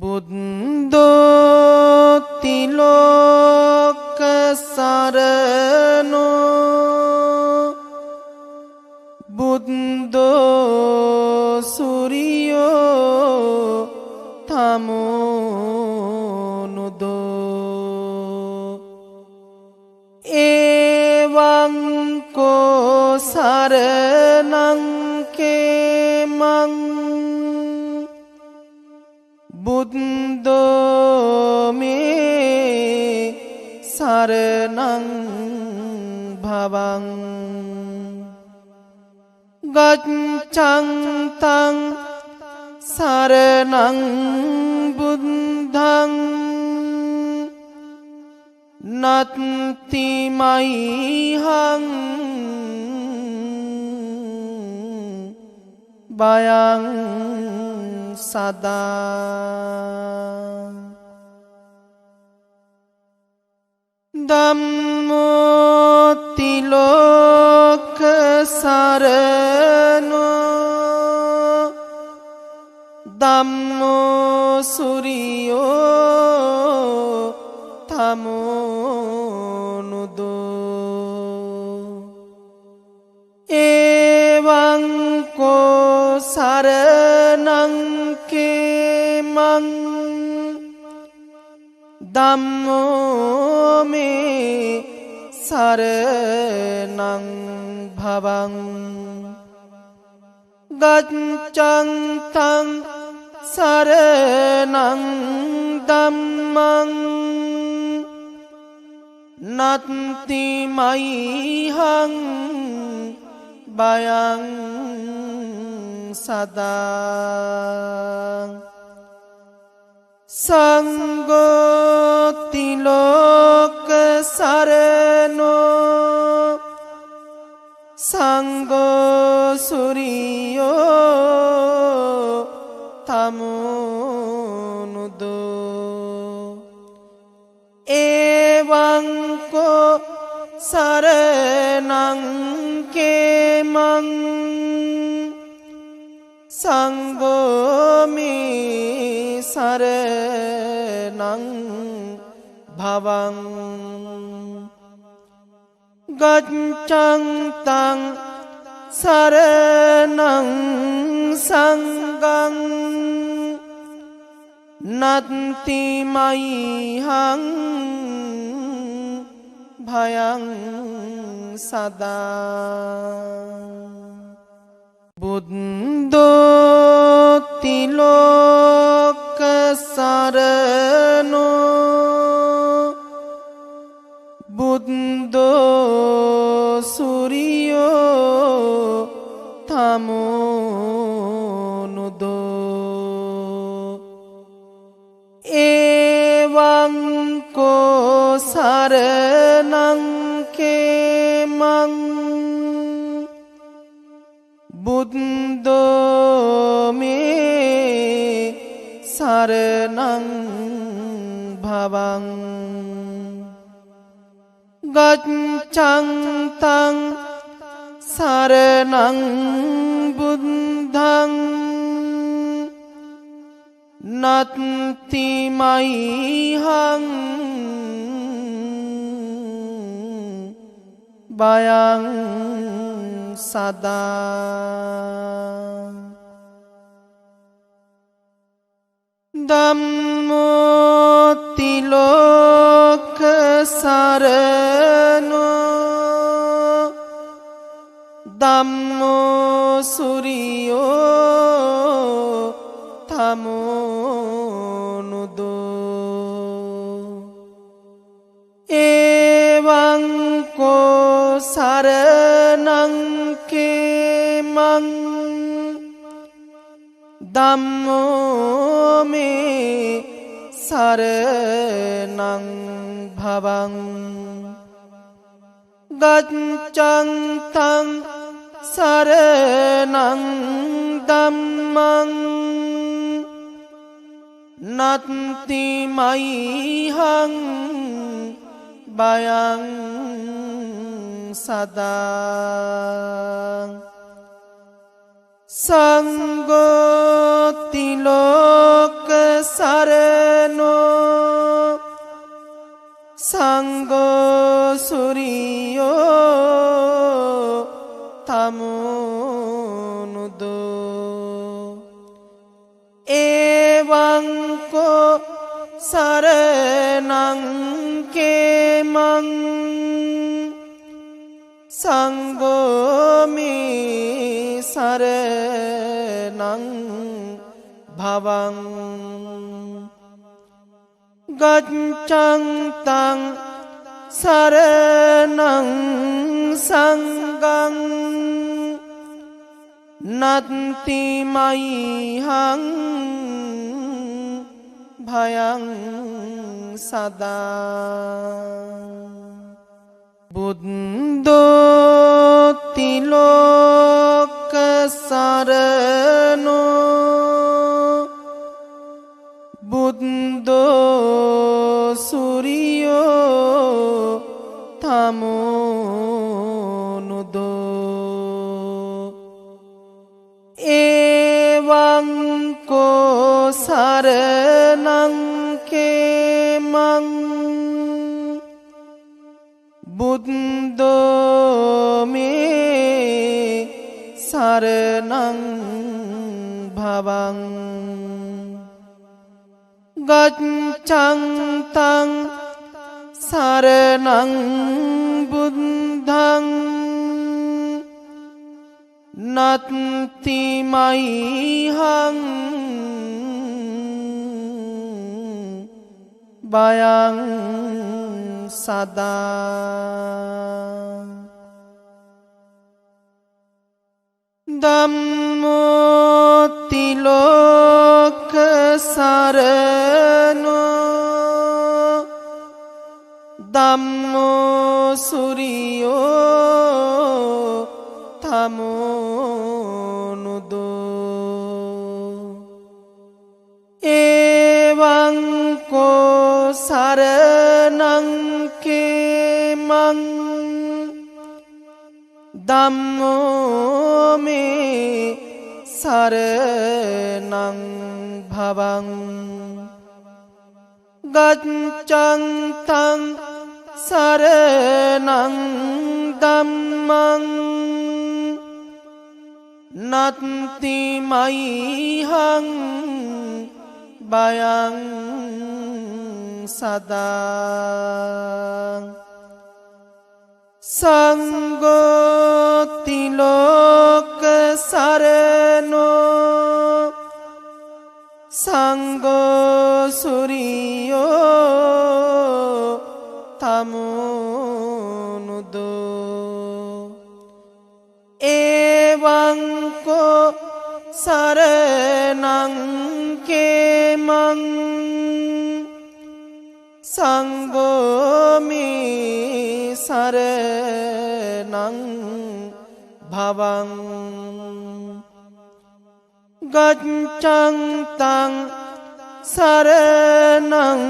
බුද්ධෝ තිලෝක සරණෝ බුද්ධෝ සූරියෝ තමෝනුදෝ එවං කෝ සරණං කේමං බුද්ධෝ මේ සරණං භවං ගච්ඡං තං සරණං බුද්ධං නත්ති මයිහං බයං සදා ධම්මෝ තිලෝක සරණෝ ධම්මෝ සූරියෝ තමෝනුදෝ එවං කෝ සරණං කේමං ධම්මෝ මේ සරණං භවං ගච්ඡං තං සරණං ධම්මං නත්ති මයිහං බයං සදා සංඝෝ තිලෝක සරණෝ සංඝෝ සූරියෝ තමෝනුදෝ එවං කෝ සරණං කේමං සංඝෝ මේ සරණං භවං ගච්ඡං තං සරණං සංඝං නත්ති මයිහං භයං සදා බුද්ධෝ තිලෝක සරණෝ බුද්ධෝ සූරියෝ තමෝනුදෝ එවං කෝ සරණං කේමං බුද්ධෝ මේ සරණං භවං ගච්ඡං තං සරණං බුද්ධං නත්ති මයිහං බයං සදා ධම්මෝ තිලෝක සරණෝ ධම්මෝ සූරියෝ තමෝනුදෝ එවං කෝ සරණං කේමං ධම්මෝ මේ සරණං භවං ගච්ඡං තං සරණං ධම්මං නත්ති මයිහං බයං සදා संगो तिलोक सरनो संगो सूर्यो तमुनुदो एवं को शरणं केमं संगो मे शरणं भवं गच्छन्तं शरणं संगं नत्ति मह्यं भयं सदा बुद्धो तिलोक शरणो बुद्धो सूर्यो तमुनुदो एवं को शरणं केमं बुद्धो मे शरणं भवं गच्छन्तं शरणं बुद्धं नत्ति मह्यं भयं सदा धम्मो तिलोक शरणो धम्मो सूर्यो तमुनुदो एवं को शरणं केमं धम्मो मे शरणं भवं गच्छन्तं शरणं धम्मं नत्ति मह्यं भयं सदा संगो तिलोक शरणो संगो सूर्यो तमुनुदो एवं को शरणं केमं संगो मे शरणं भवं गच्छन्तं शरणं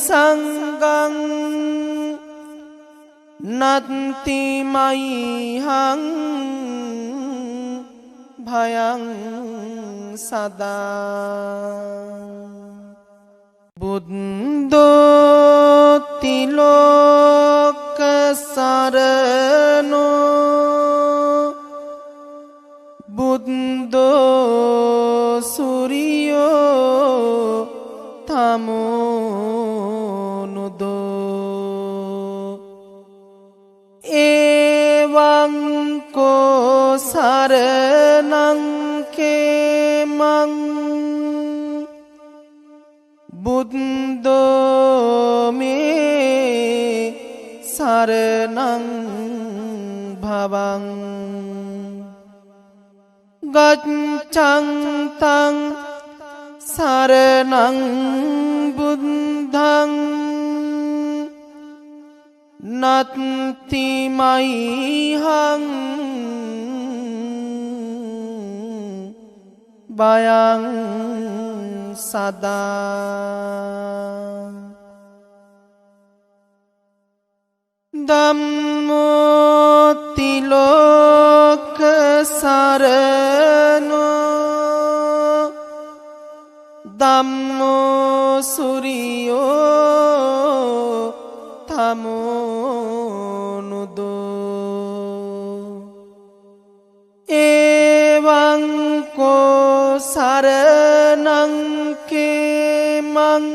संगं नत्ति मह्यं भयं सदा बुद्धो तिलोक शरणो बुद्धो सूर्यो तमुनुदो एवं को शरणं केमं बुद्धो मे शरणं भवं गच्छन्तं शरणं बुद्धं नत्ति मह्यं भयं सदा धम्मो तिलोक සරණෝ ධම්මෝ සුරියෝ තමෝනුදෝ එවං කෝ සරණං කේමං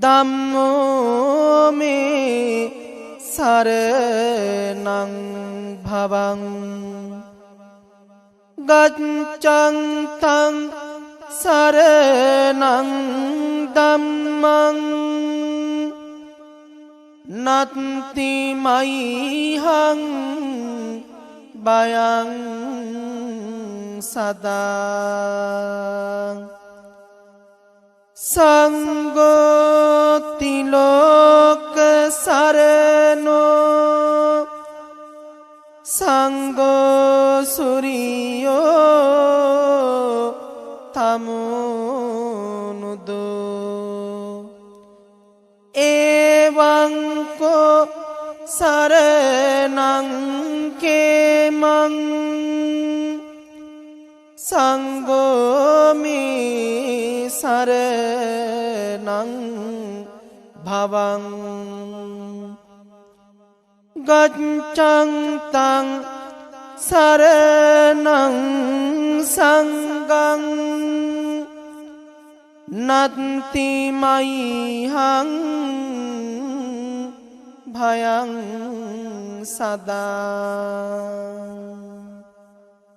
ධම්මෝ මේ සරණං භවං ගච්ඡන්තං සරණං ධම්මං නත්ති මයිහං බයං සදා සංඝෝ තිලෝක සරණෝ සංඝෝ සුරියෝ තමෝනුදෝ එවං කෝ සරණං කේමං සංඝෝ මේ සරණං භවං ගච්ඡන්තං සරණං සංඝං නත්ති මයිහං භයං සදා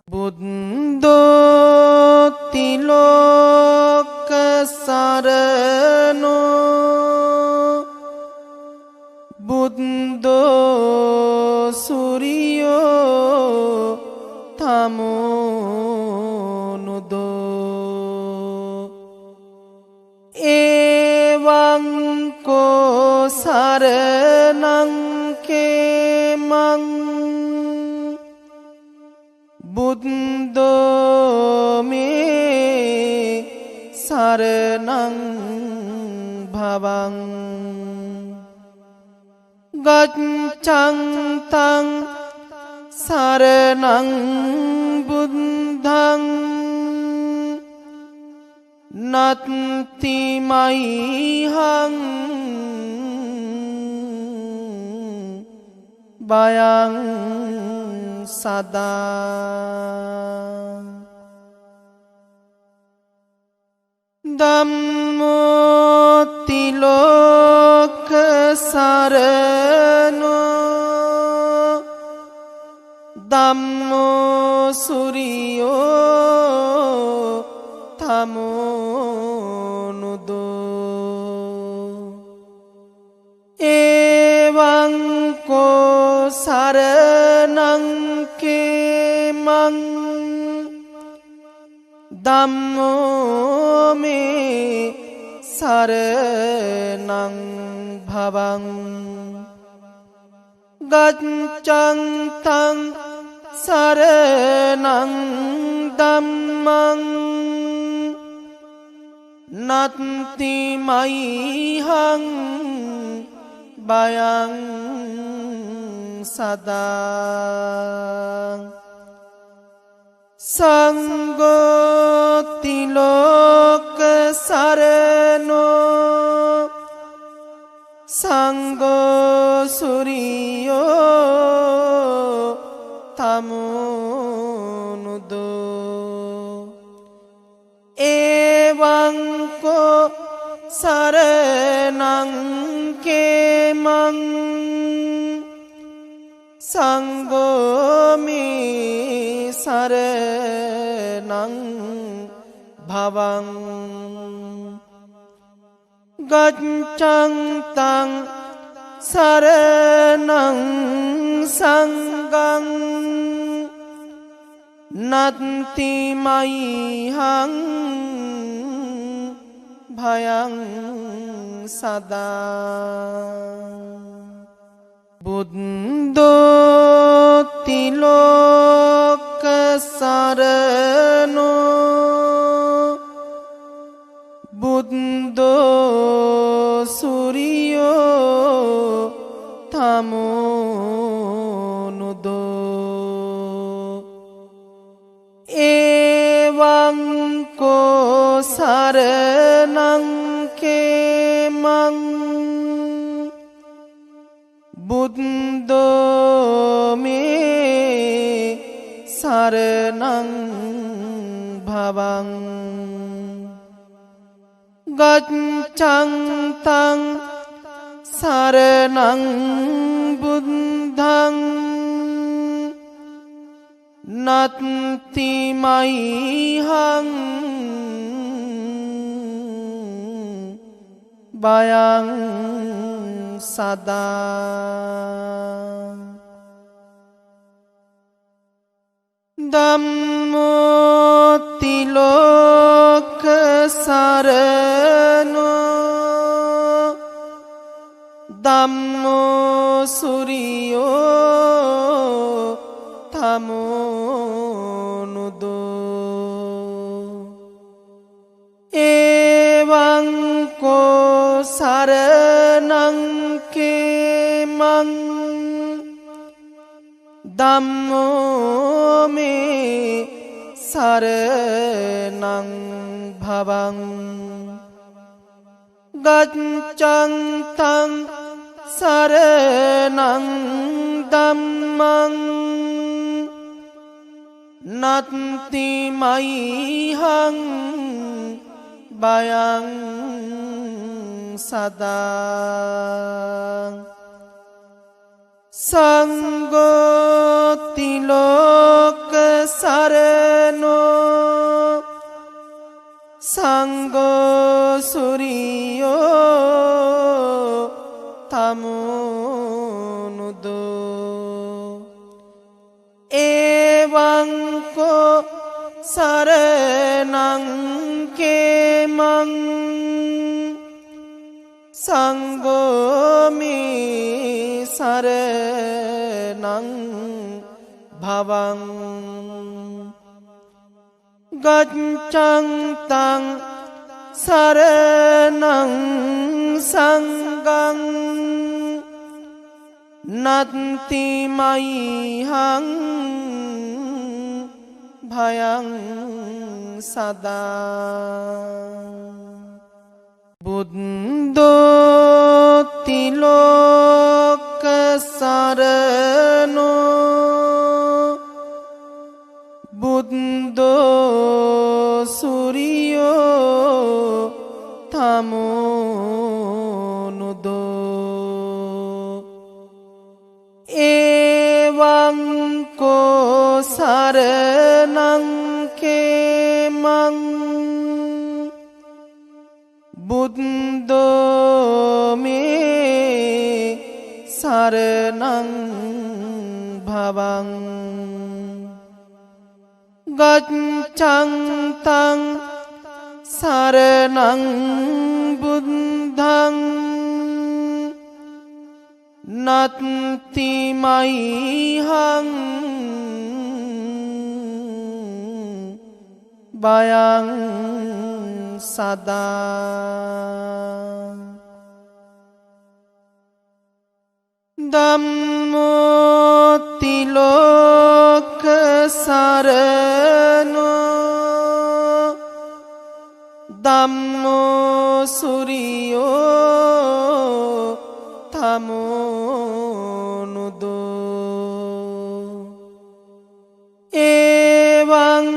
බුද්ධෝ තිලෝක සරණෝ බුද්ධෝ සුරියෝ තමෝනුදෝ එවං කෝ සරණං කේමං බුද්ධෝ මේ සරණං භවං ගච්ඡන්තං සරණං බුද්ධං නත්ති මයිහං බයං සදා ධම්මෝ තිලෝක සරණෝ ධම්මෝ සුරියෝ තමෝනුදෝ එවං කෝ සරණං කේමං ධම්මෝ මේ සරණං භවං ගච්ඡන්තං සරණං ධම්මං නත්ති මයිහං බයං සදා සංඝෝ තිලෝක සරණෝ සංඝෝ සුරියෝ තමෝනුදෝ එවං කෝ සරණං කේමං සංඝෝ මේ සරණං භවං ගච්ඡන්තං සරණං සංඝං නත්ති මයිහං භයං සදා බුද්ධෝ තිලෝක සරණෝ බුද්ධෝ සුරියෝ තමෝනුදෝ සරණං කේමං බුද්ධෝ මේ සරණං භවං ගච්ඡං තං සරණං බුද්ධං නත්ති මයිහං බයං සදා ධම්මෝ තිලෝක සරණෝ ධම්මෝ සුරියෝ තමෝනුදෝ එවං කෝ සරණං කේමං ධම්මෝ මේ සරණං භවං ගච්ඡං තං සරණං ධම්මං නත්ති මයිහං බයං සදා සංඝෝ තිලෝක සරණෝ සංඝෝ සුරියෝ තමෝනුදෝ එවං කෝ සරණං කේමං සංඝෝ මේ සරණං භවං ගච්ඡං තං සරණං සංඝං නත්ති මයිහං භයං සදා බුද්ධෝ තිලෝක සරණෝ බුද්ධෝ සුරියෝ තමෝනුදෝ එවං කෝ සරණං කේමං බුද්ධෝ මේ සරණං භවං ගච්ඡං තං සරණං බුද්ධං නත්ති මයිහං බයං සදා ධම්මෝ තිලෝක සරණෝ ධම්මෝ සුරියෝ තමෝනුදෝ එවං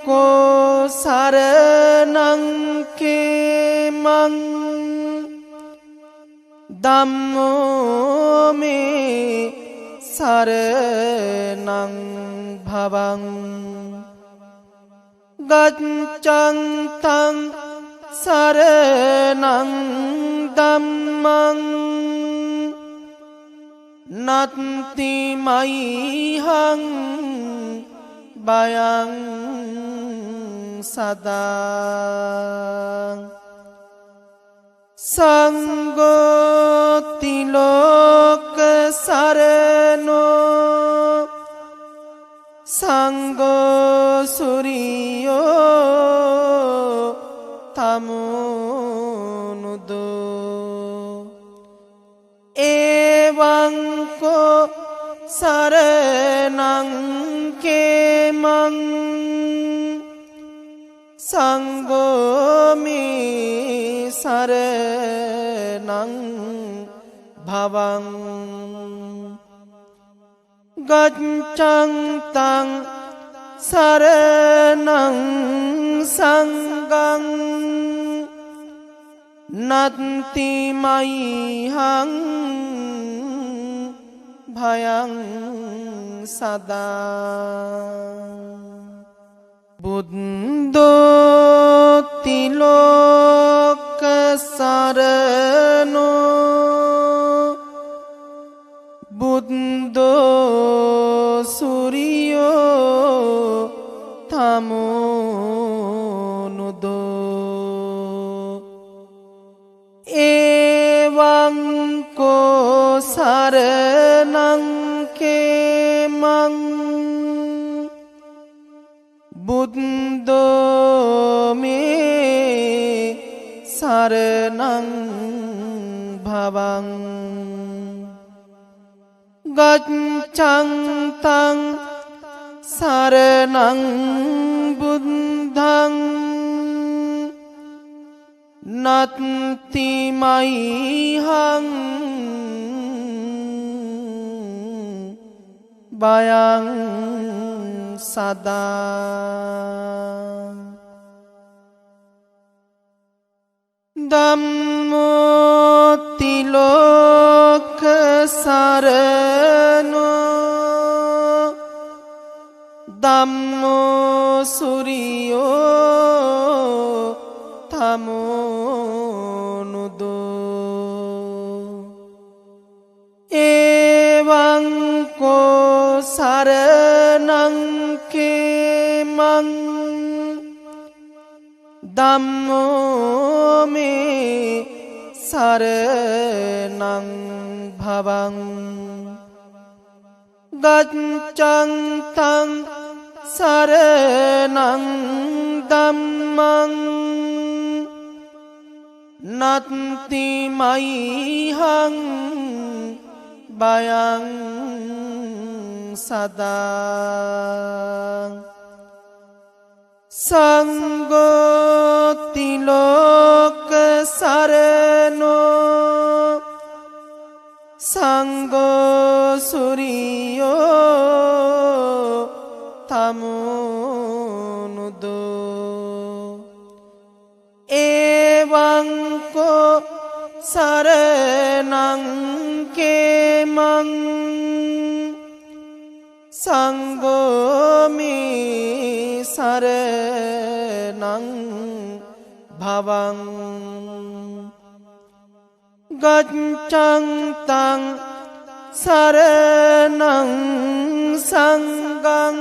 කෝ සරණං කේමං ධම්මෝ මේ සරණං භවං ගච්ඡං තං සරණං ධම්මං නත්ති මයිහං බයං සදා සංඝෝ තිලෝක සරණෝ සංඝෝ සුරියෝ තමෝනුදෝ එවං කෝ සරණං කේමං සංඝෝ මේ සරණං භවං ගච්ඡන්තං සරණං සංඝං නත්ති මයිහං භයං සදා බුද්ධෝ තිලෝක සරණෝ බුද්ධෝ සූරියෝ තමෝනුදෝ එවං කෝ සරණං කේමං බුද්ධෝ මේ සරණං භවං ගච්ඡන්තං සරණං බුද්ධං නත්ති මයිහං භයං සදා ධම්මෝ තිලෝක සරණෝ ධම්මෝ සූරියෝ තමෝනුදෝ එවං කෝ සරණං කේමං ධම්මෝ මේ සරණං භවං ගච්ඡන්තං සරණං ධම්මං නත්ති මයිහං භයං සදා සංඝෝ තිලෝක සරණෝ සංඝෝ සූරියෝ තමෝනුදෝ එවං කෝ සරණං කේමං සංඝෝ මේ සරණං භවං ගච්ඡන්තං සරණං සංඝං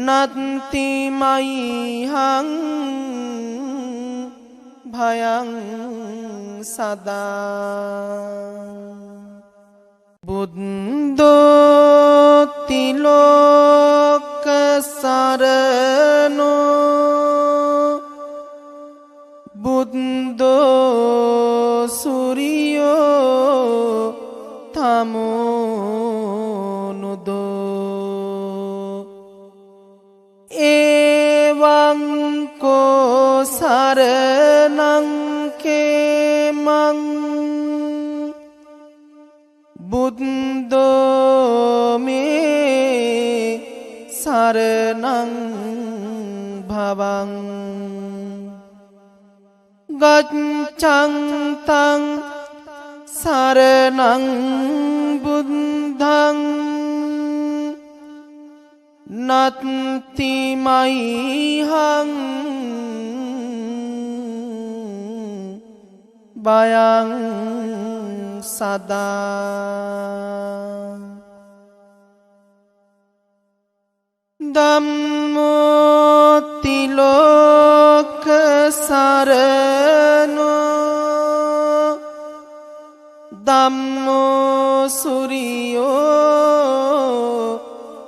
නත්ති මයිහං භයං සදා බුද්ධෝ තිලෝක සරණෝ බුද්ධෝ සූරියෝ තමෝනුදෝ එවං කෝ සරණං කේමං බුද්ධෝ මේ සරණං භවං ගච්ඡන්තං සරණං බුද්ධං නත්ති මයිහං භයං සදා ධම්මෝ තිලෝක සරණෝ ධම්මෝ සූරියෝ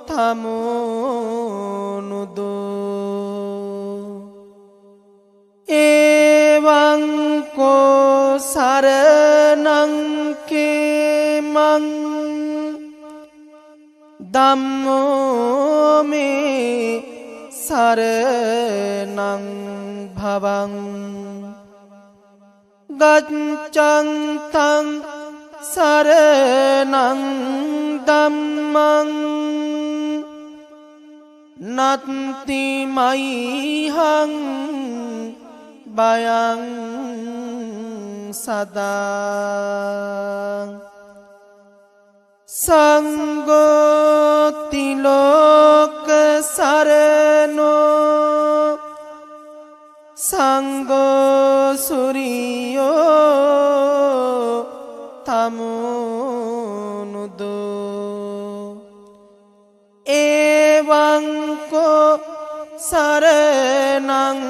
තමෝනුදෝ එවං කෝ සරණං කේමං ධම්මෝ මේ saranang bhavang gacchantang saranang dhammang natti maihang bayang sada sanggo tilok sarano sanggo suriyo tamunudo evang ko saranang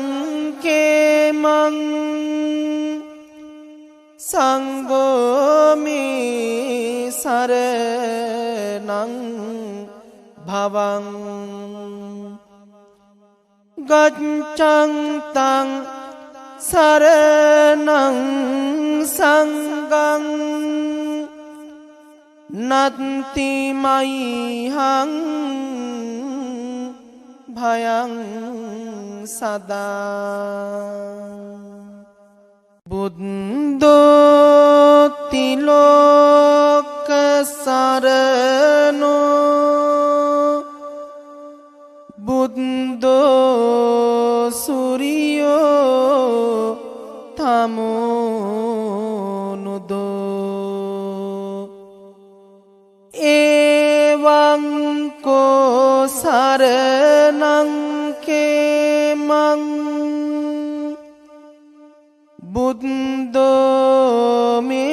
kemang sanggo mi saranang bhavang gacchantang saranang sangang natti maihang bhayang sada buddho tilok sarano buddho suriyo tamunudo evang ko saranang kemang buddho me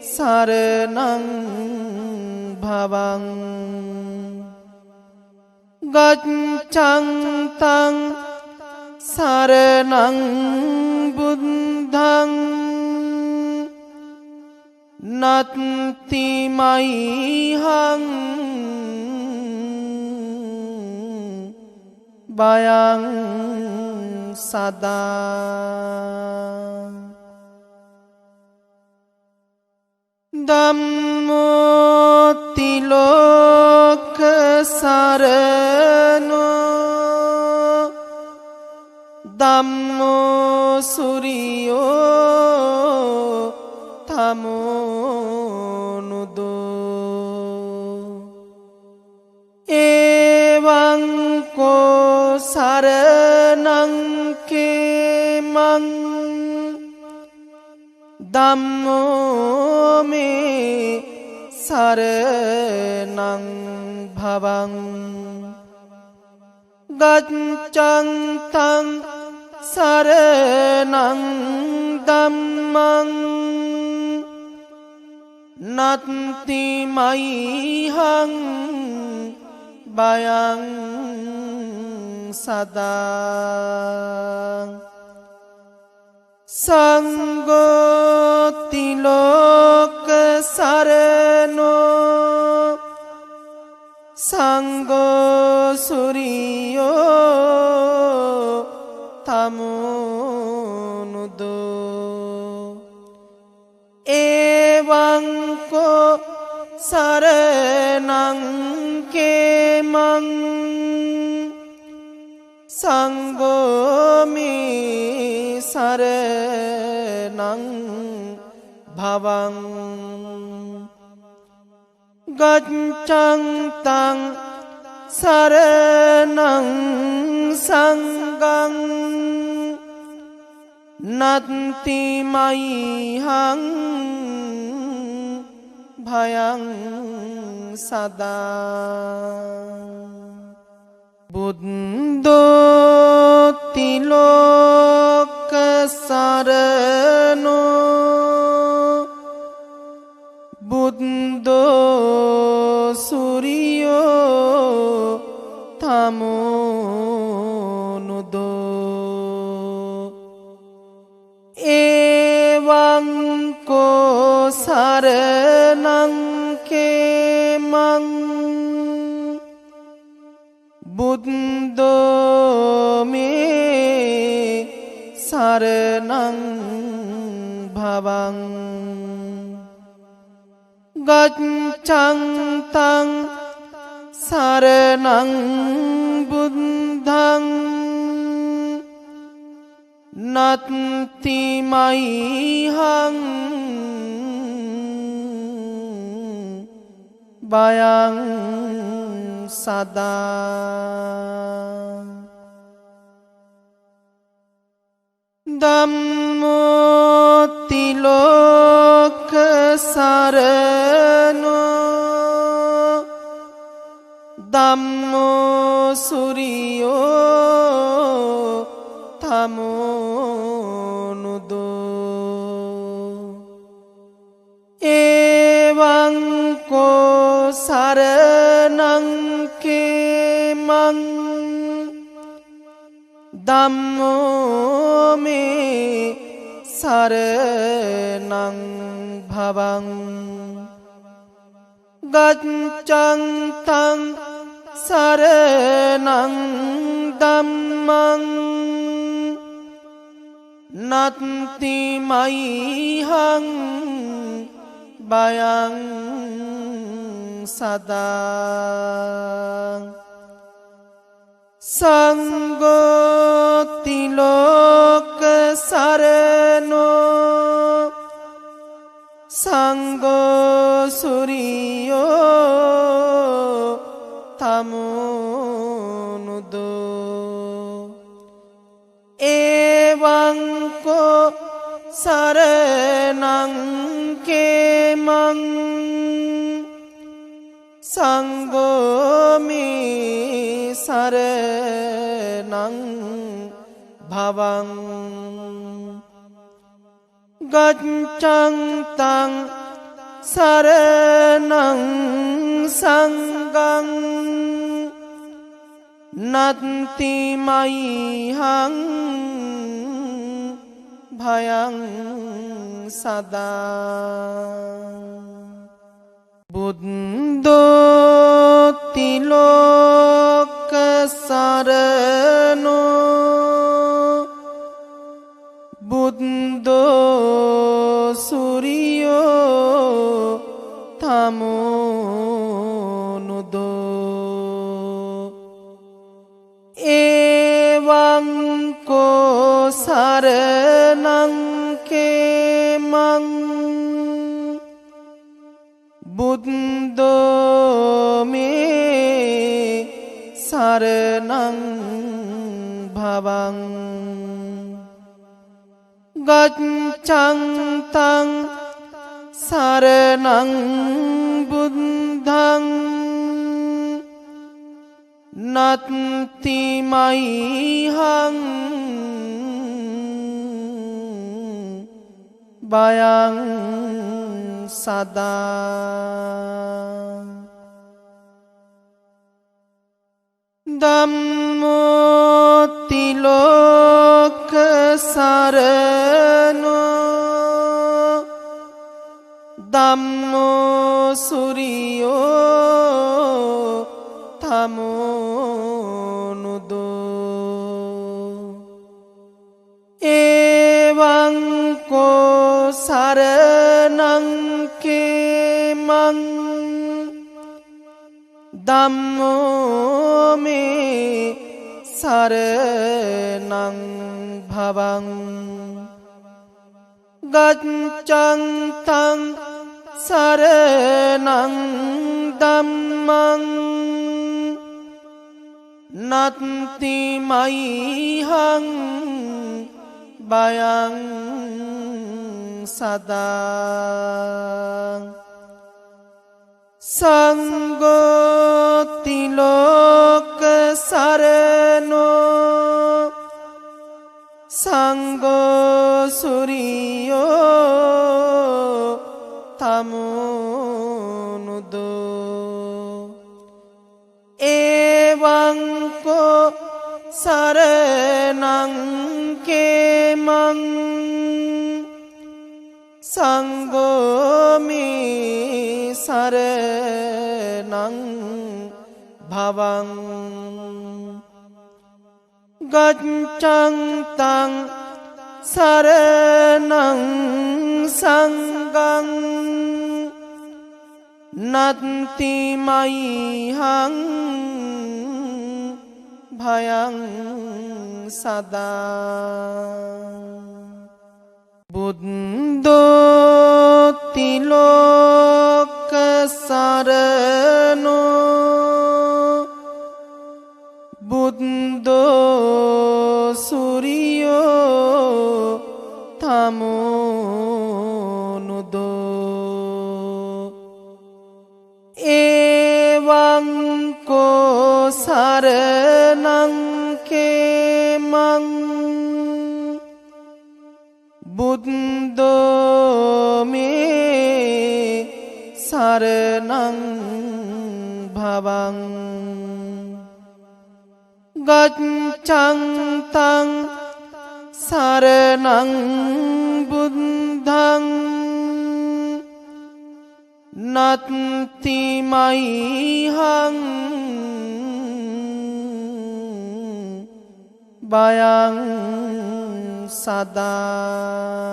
saranang bhavang gacchantang saranang buddhang natti maihang bayang sada Dhammo tilok sarano Dhammo suriyo tamunudo evang ko saranang kemang Dhammo me saranang bhavang gacchantang saranang dhammang natti maihang bayang sada sanggo tilok sarano sanggo suriyo tamunudo evang ko saranang kemang sanggo mi saranang bhavang gacchantang saranang sangang natti maihang bhayang sada buddho tilok sarano buddho suriyo tamunudo evang ko saranang kemang buddho me saranang bhavang gacchantang සරණං බුද්ධං නත්ති මයිහං බයං සදා ධම්මෝ තිලෝක සරණෝ ධම්මෝ සුරියෝ තමෝනුදෝ එවං කෝ සරණං කේමං ධම්මෝ මේ සරණං භවං ගච්ඡං තං සරණං ධම්මං නත්ති මයිහං බයං සදා සංඝෝ තිලෝක සරණෝ සංඝෝ සුරියෝ තමෝනුදෝ එවං කෝ සරණං කේමං සංඝෝ මේ සරණං භවං ගච්ඡං තං සරණං සංඝං නත්ති මයිහං භයං සදා බුද්ධෝ තිලෝක සරණෝ බුද්ධෝ සුරියෝ තමෝනුදෝ එවං කෝ සරණං කේමං බුද්ධෝ මේ සරණං භවං ගච්ඡං තං සරණං බුද්ධං නත්ති මයිහං බයං සදා ධම්මෝ තිලෝක සරණෝ ධම්මෝ සුරියෝ තමෝනුදෝ එවං කෝ සරණං කේමං ධම්මෝ මේ සරණං භවං ගච්ඡං තං සරණං ධම්මං නත්ති මයිහං බයං සදා සංඝෝ තිලෝක සරණෝ සංඝෝ සුරියෝ තමෝනුදෝ එවං කෝ සරණං කේමං සංඝෝ මේ සරණං භවං ගච්ඡං තං සරණං සංඝං නත්ති මයිහං භයං සදා බුද්ධෝ තිලෝක සරණෝ බුද්ධෝ සූරියෝ තමෝනුදෝ එවං කෝ සරණං කේමං බුද්ධෝ මේ සරණං භවං ගච්ඡං තං සරණං බුද්ධං නත්ති මයිහං භයං සදා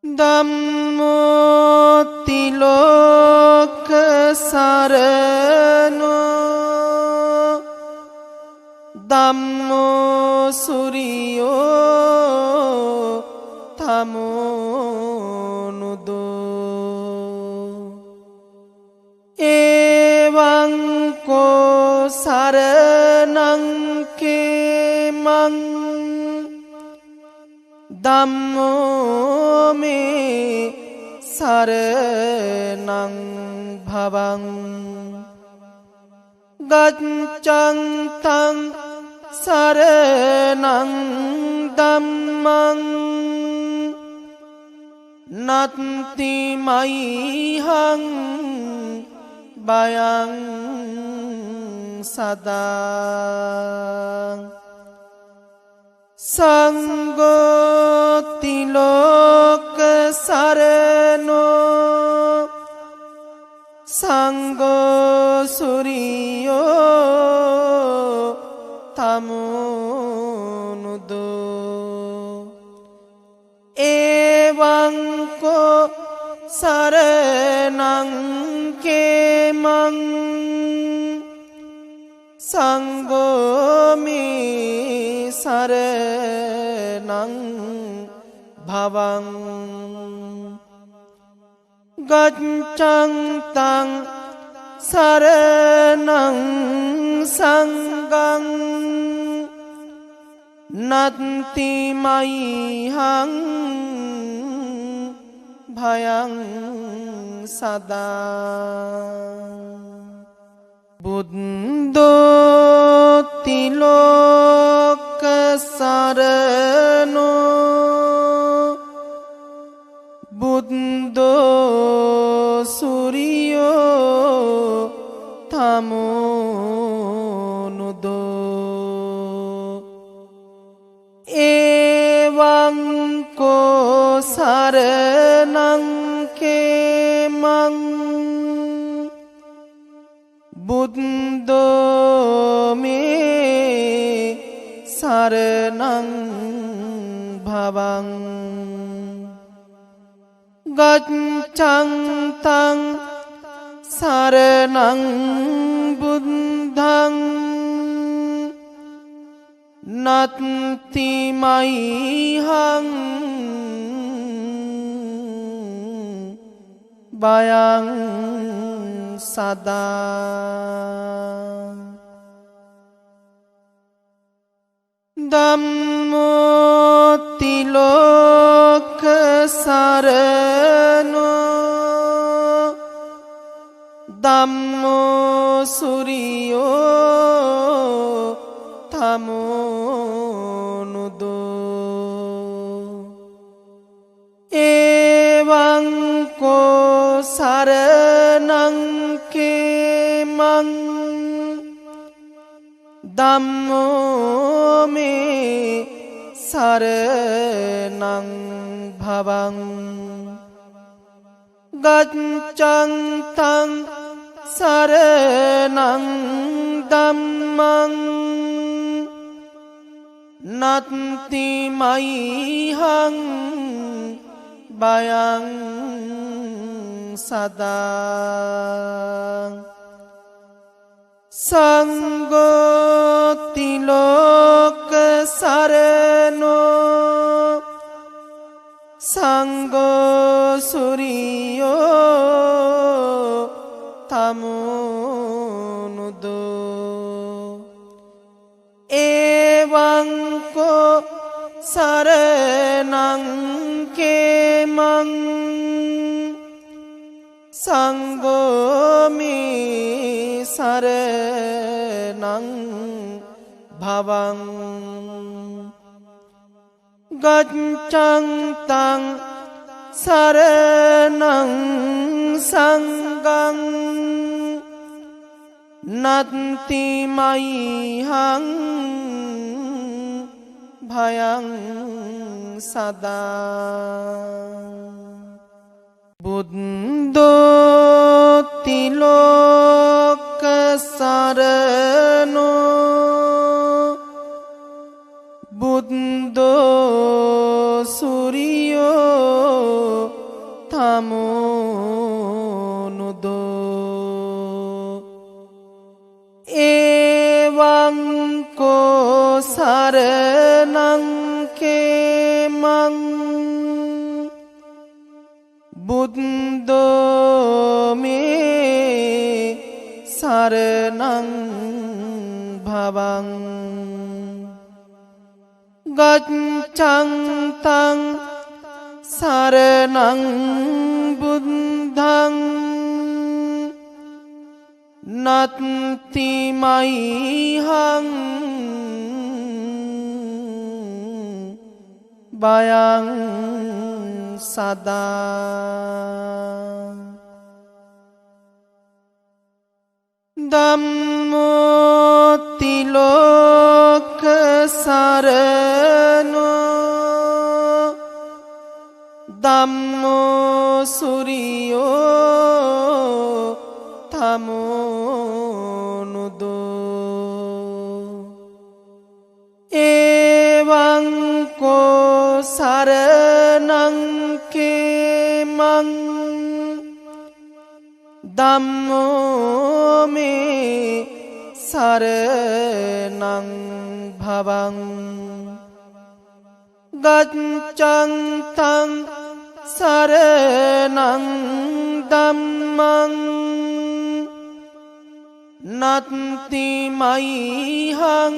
ධම්මෝ තිලෝක සරණෝ ධම්මෝ සූරියෝ තමෝනුදෝ එවං කෝ සරණං කේමං ධම්මෝ මේ සරණං භවං ගච්ඡං තං සරණං ධම්මං නත්ති මයිහං භයං සදා සංඝෝ තිලෝක සරණෝ සංඝෝ සූරියෝ තමෝනුදෝ එවං කෝ සරණං කේමං සංඝෝ මේ සරණං භවං ගච්ඡං තං සරණං සංඝං නත්ති මයිහං භයං සදා බුද්ධෝ තිලෝක සරණෝ බුද්ධෝ සූරියෝ තමෝනුදෝ එවං කෝ සරණං කේමං බුද්ධෝ මේ සරණං භවං ගච්ඡං තං සරණං බුද්ධං නත්ති මයිහං භයං සදා ධම්මෝ තිලෝක සරණෝ ධම්මෝ සූරියෝ තමෝනුදෝ එවං කෝ සරණං කේමං ධම්මෝ මේ සරණං භවං ගච්ඡං තං සරණං ධම්මං නත්ති මයිහං භයං සදා සංඝෝ තිලෝක සරණෝ සංඝෝ සුරියෝ තමුනුදෝ එවං කෝ සරණං කේමං සංඝෝ මේ සරණං භවං ගච්ඡං තං සරණං සංඝං නත්ති මයිහං භයං සදා බුද්ධෝ තිලෝක සරණෝ බුද්ධෝ සුරියෝ තමුනුදෝ එවං කෝ සරණං කේමං බුද්ධෝ මේ සරණං භවං ගච්ඡං තං සරණං බුද්ධං නත්ති මයිහං භයං සදා ධම්මෝ තිලෝක සරණෝ ධම්මෝ සුරියෝ තමුනුදෝ එවං කෝ සරණං කේමං ධම්මෝ මේ සරණං භවං ගච්ඡං තං සරණං ධම්මං නත්ති මයිහං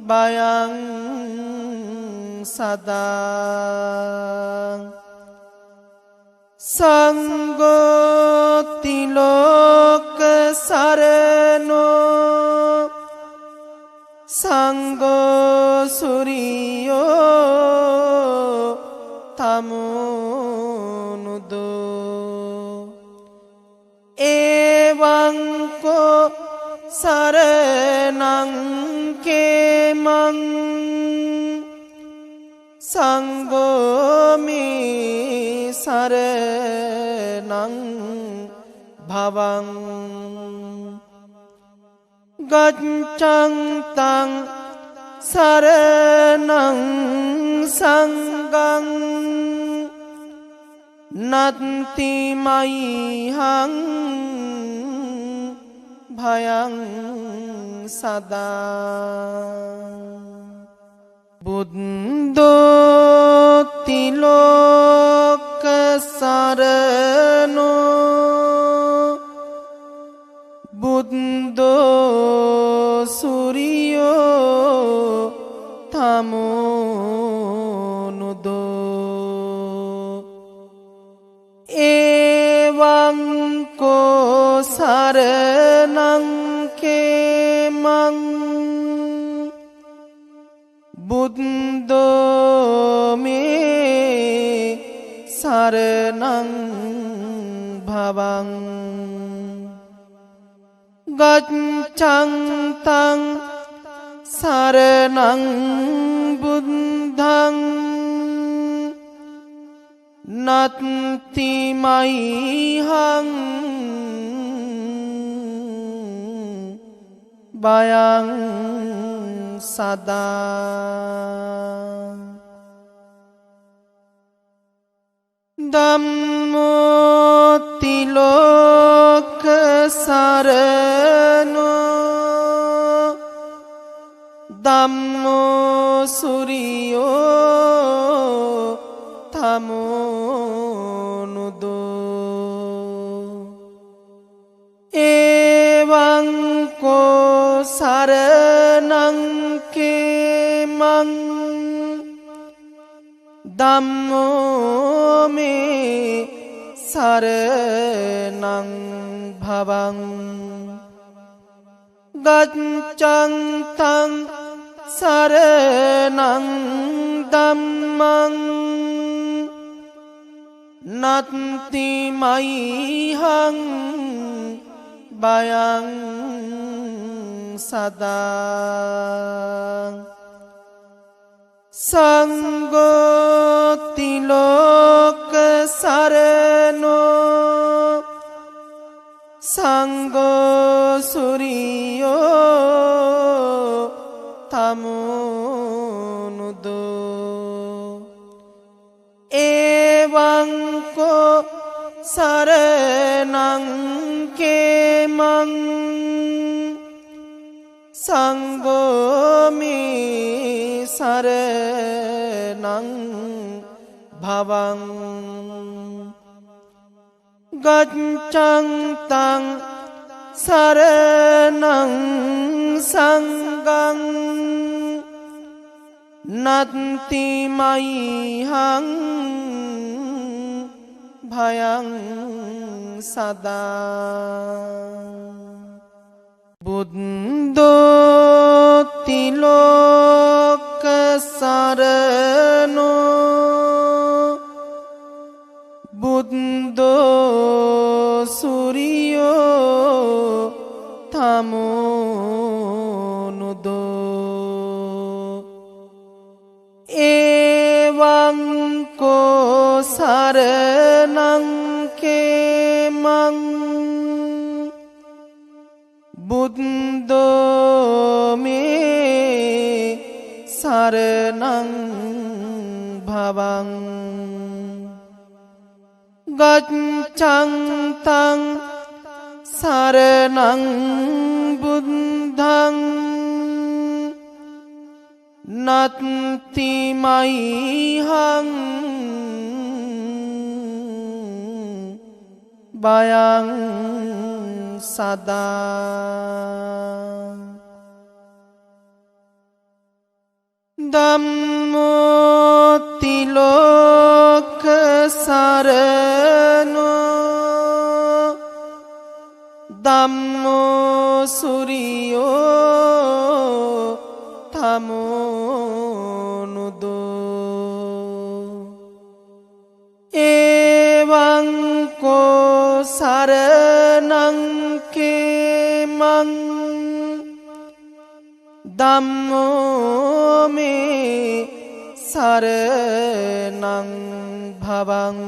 භයං සදා සංඝෝ තිලෝක සරණෝ සංඝෝ සුරියෝ තමුනුදෝ එවං කෝ සරණං කේමං සංඝෝ මේ සරණං භවං ගච්ඡං තං සරණං සංඝං නත්ති මයිහං භයං සදා බුද්ධෝ තිලෝක සරණෝ බුද්ධෝ සුරියෝ තමුනුදෝ එවං කෝ සරණං කේමං බුද්ධෝ මේ සරණං භවං ගච්ඡං තං සරණං බුද්ධං නත්ති මයිහං භයං සදා ධම්මෝ තිලෝක සරණෝ ධම්මෝ සුරියෝ තමෝනුදෝ එවං කෝ සරණං කේමං ධම්මෝ මේ සරණං භවං ගච්ඡන්තං සරණං ධම්මං නත්ති මයිහං බයං සදා සංඝෝ තිලෝක සරණෝ සංඝෝ සුරියෝ තමෝනුදෝ එවං කෝ සරණං කේමං සංඝෝ මේ සරණං භවං ගච්ඡන්තං සරණං සංඝං නත්ති මයිහං භයං සදා බුද්ධෝ තිලෝක සරණෝ බුද්ධෝ සුරියෝ තමෝනුදෝ එවං කෝ සරණං කේමං බුද්ධෝ මේ සරණං භවං ගච්ඡන්තං සරණං බුද්ධං නත්ති මයිහං බයං සදා ධම්මෝ තිලෝක සරණෝ ධම්මෝ සුරියෝ තමෝනුදෝ එවං කෝ සරණං කේමං ධම්මෝ මේ සරණං භවං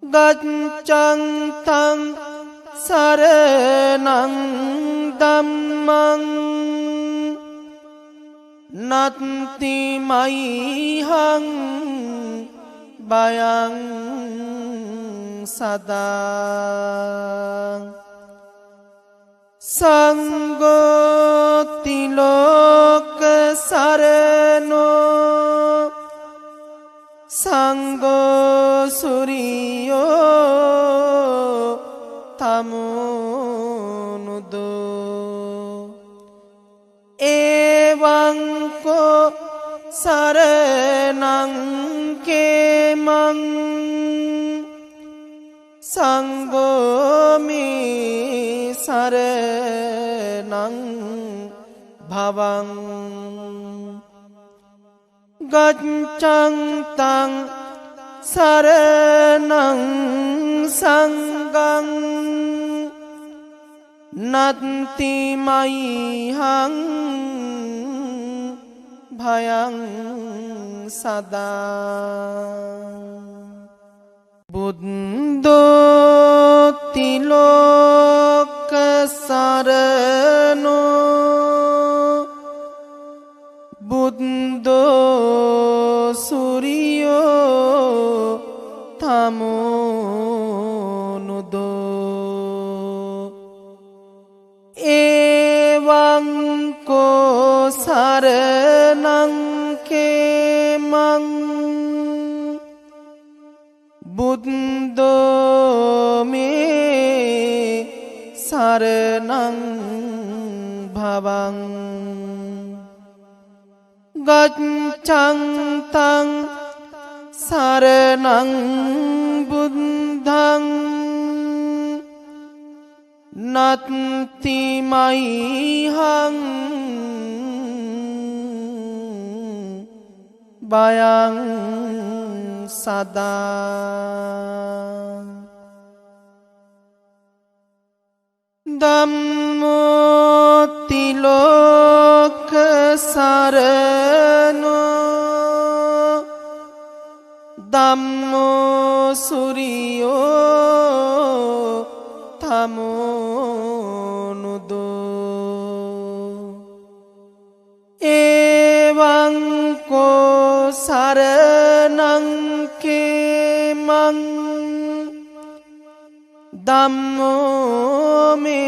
ගච්ඡන්තං සරණං ධම්මං නත්ති මයිහං බයං සදා සංඝෝ තිලෝක සරණෝ සංඝෝ සුරියෝ තමෝනුදෝ එවං කෝ සරණං කේමං සංඝෝ මේ සරණං භවං ගච්ඡන්තං සරණං සංඝං නත්ති මයිහං භයං සදා බුද්ධෝ තිලෝක සරණෝ බුද්ධෝ සුරියෝ ko saranang kemang buddho me saranang bhavang gaccantang saranang buddhang natti maihang bayang sada Dhammo tiloka sarano Dhammo suriyo tamonudo Evañ ko saranang kemang Dhammo me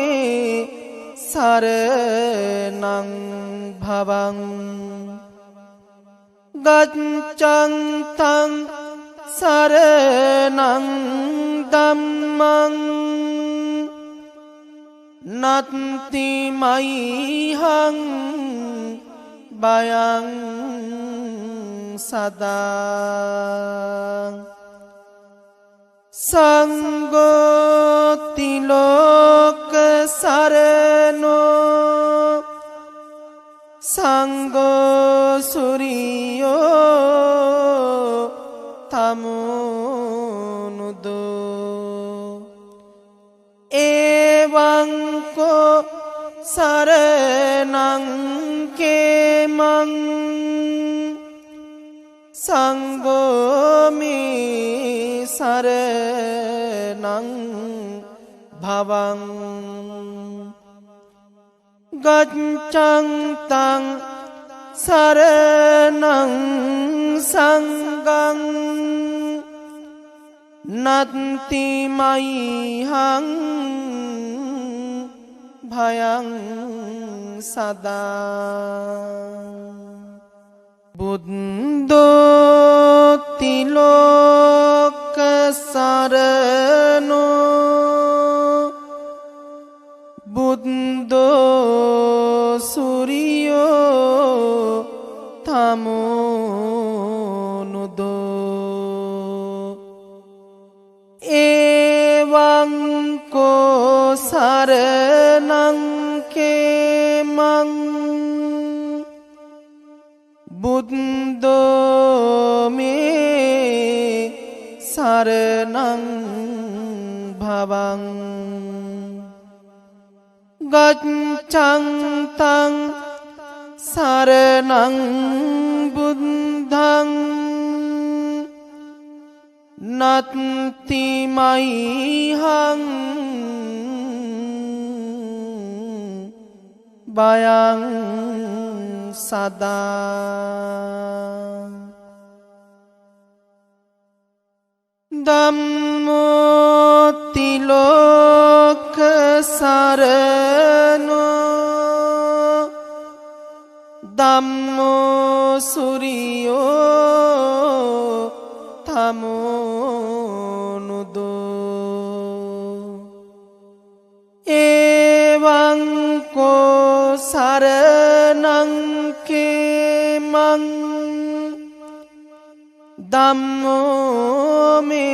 saranang bhavang gaccantang saranang dhammang natti maihang bayang sada Sanggo tiloka sarano Sanggo suriyo tamonudo Evañ ko saranang kemang Sanggo me saranang bhavang gaccantang saranang sanghang natti maihang bayang sada buddho tiloka sarano buddho suriyo tamonudo Evañ ko saranang kemang buddho me saranang bhavang gaccantang saranang buddhang natti maihang bayang sada Dhammo tiloka sarano Dhammo suriyo tamonudo Evañ ko saranang kemang Dhammo me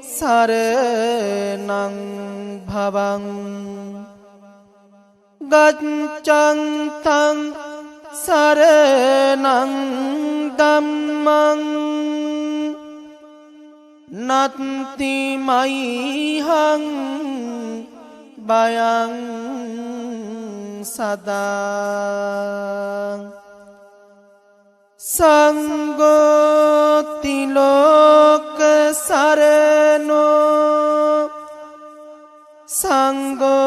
saranang bhavang gaccantang saranang dhammang natti maihang bayang sada Sanggo tiloka sarano Sanggo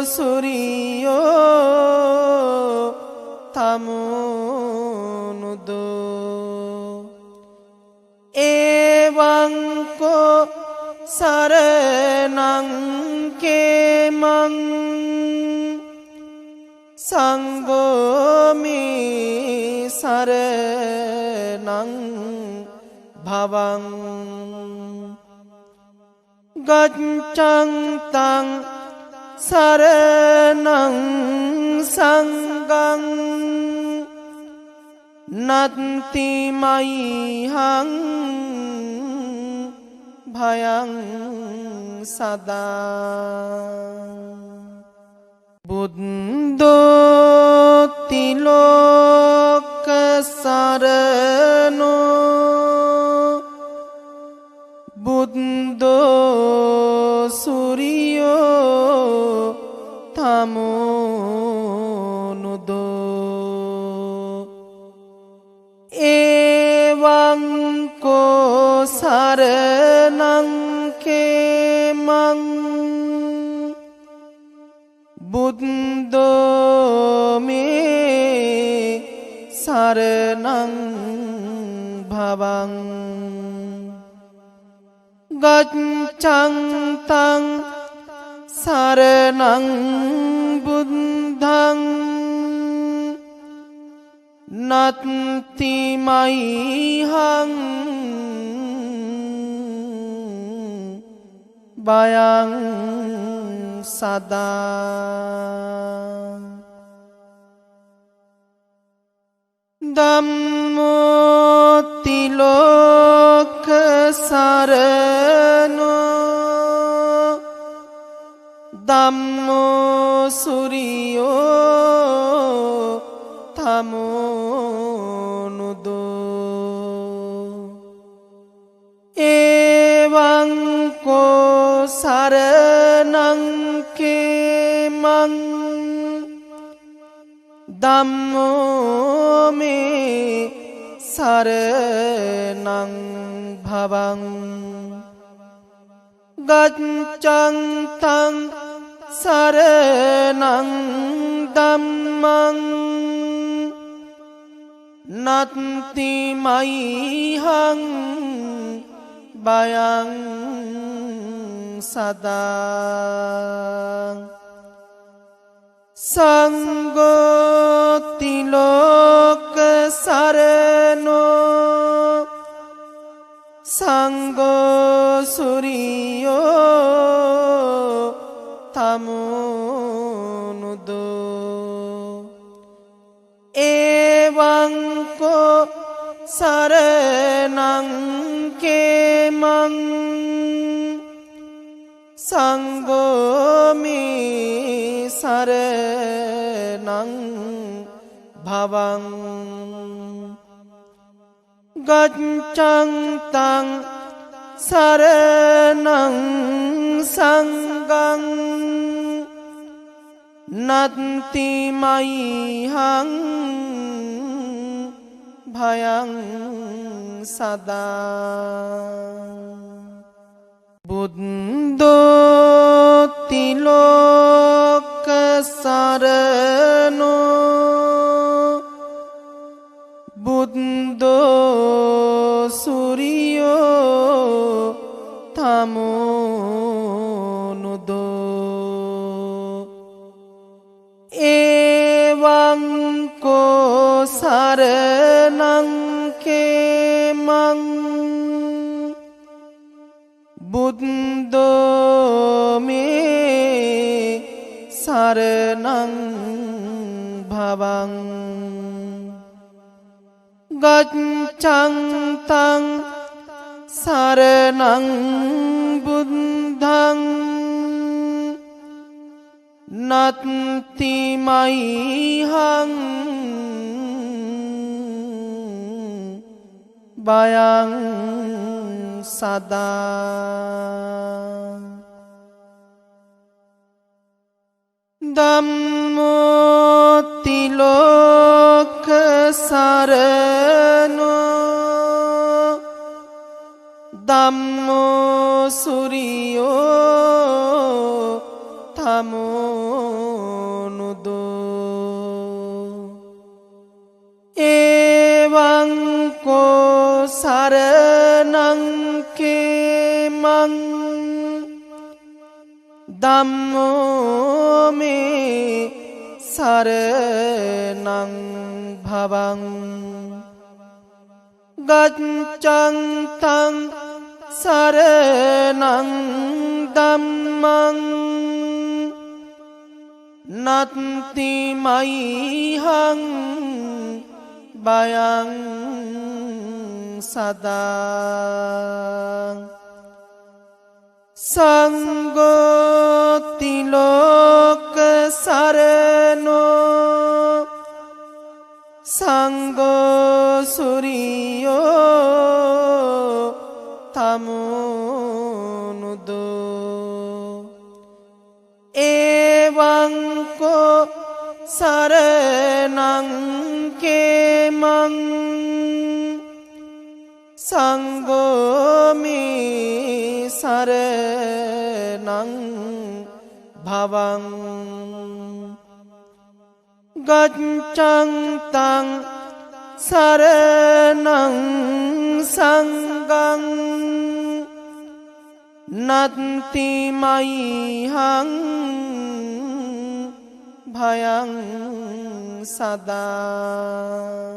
suriyo tamonudo Evañ ko saranang kemang සංඝෝ මේ සරණං භවං ගච්ඡන්තං සරණං සංඝං නත්ති මයිහං භයං සදා බුද්ධෝ තිලෝක සරණෝ බුද්ධෝ සූරියෝ තමෝනුදෝ එවං කෝ සරණං කේමං බුද්ධෝ මේ සරණං භවං ගච්ඡන්තං සරණං බුද්ධං නත්ති මයිහං භයං සදා ධම්මෝ තිලෝක සරණෝ ධම්මෝ සූරියෝ තමෝනුදෝ එවං කෝ සරණං කේමං ධම්මෝ මේ සරණං භවං ගච්ඡන්තං සරණං ධම්මං නත්ති මයිහං භයං සදා සංඝෝ තිලෝක සරණෝ සංඝෝ සූරියෝ තමෝනුදෝ එවං කෝ සරණං කේමං සංඝෝ මේ සරණං භවං ගච්ඡන්තං සරණං සංඝං නත්ති මයිහං භයං සදා බුද්ධෝ තිලෝක සරණෝ බුද්ධෝ සූරියෝ තමෝනුදෝ එවං කෝ සරණං කේමං බුද්ධෝ මේ සරණං භවං ගච්ඡන්තං සරණං බුද්ධං නත්ති මයිහං භයං සදා ධම්මෝ තිලෝක සරණෝ ධම්මෝ සූරියෝ තමෝනුදෝ එවං කෝ සරණං කේමං ධම්මෝ මේ සරණං භවං ගච්ඡන්තං සරණං ධම්මං නත්ති මයිහං බයං සදා සංඝෝ තිලෝක සරණෝ සංඝෝ සුරියෝ තමුනුදෝ එවං කෝ සරණං කේමං සංඝෝ සරණං භවං ගච්ඡන්තං සරණං සංඝං නත්ති මයිහං භයං සදා